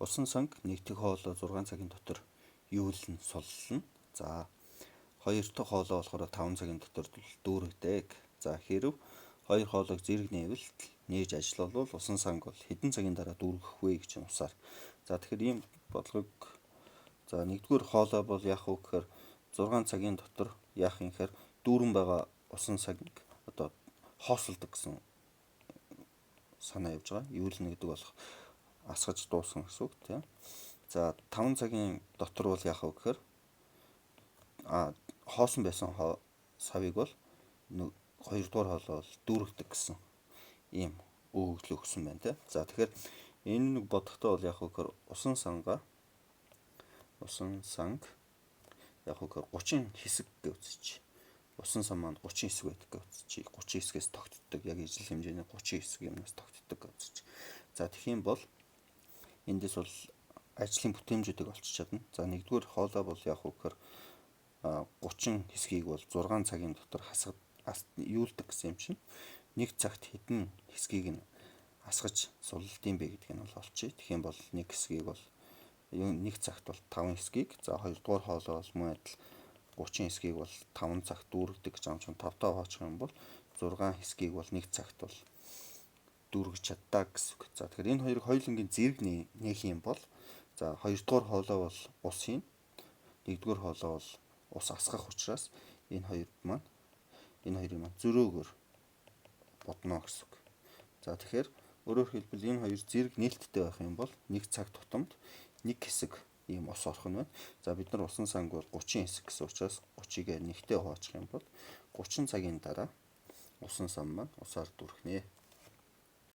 Усан санг нэгтгэх хоолой 6 цагийн дотор юулна, суллна. За 2 дахь хоолой болохоор 5 цагийн дотор дүүрэгдэг. За хэрв 2 хоолойг зэрэг нээвэл нээж ажиллавал усан санг бол хэдэн цагийн дараа дүүргэх вэ гэж усаар. За тэгэхээр ийм бодлогыг за нэгдүгээр хоолой бол яах вэ гэхээр 6 цагийн дотор яах юм гэхээр дүүрэн байгаа усан санг одоо хоосолдог гэсэн санаа явж байгаа. Юулна гэдэг бол асгаж дуусгана гэсэн үг тийм. За 5 цагийн дотор бол яах вэ гэхээр хоосон байсан савыг бол 2 дугаар хоолой бол дүүргдэг гэсэн ийм өгөгдөл өгсөн байна тийм. За тэгэхээр энэ нэг бодохдоо бол яах вэ гэхээр усан санг яах вэ гэхээр 30 хэсэг гэж үзчих. Усан сан маань 30 хэсэг байдаг гэж үзчих. 30 хэсгээс тогтдог. Яг ижил хэмжээний 30 хэсэг юмнаас тогтдог гэж үзчих. За тэгэх юм бол эндээс бол ажлын бүтээмжүүдийг олчиж чадна. За нэгдүгээр хоолой бол яах вэ гэхээр 30 хэсгийг бол 6 цагийн дотор юулдаг гэсэн юм чинь нэг цагт хэдэн хэсгийг нь асгаж суллдсан бэ гэдгийг нь бол олчих. Тэгэх юм бол нэг хэсгийг бол нэг цагт бол 5 хэсгийг, за 2 дугаар хоолой бол мөн адил 30 хэсгийг бол 5 цагт дүүргдэг гэж амч 5 таа хоочих юм бол 6 хэсгийг бол нэг цагт бол дүүргэж чаддаг гэсэн үг. За тэгэхээр энэ хоёрыг хоёулангийн зэрэг нээх юм бол за 2 дугаар хоолой бол ус хийн. 1-р хоолой бол ус асгах учраас энэ хоёрыг маань зөрөөгөр бодно гэсэн үг. За тэгэхээр өөрөөр хэлбэл энэ хоёр зэрэг нээлттэй байх юм бол нэг цаг тутамд нэг хэсэг ийм ус орох нь байна. За бид нар усан санг бол 30 хэсэг гэсэн учраас 30-ыг нэгтэй хоочих юм бол 30 цагийн дараа усан сан маань усаар дүрхнэ.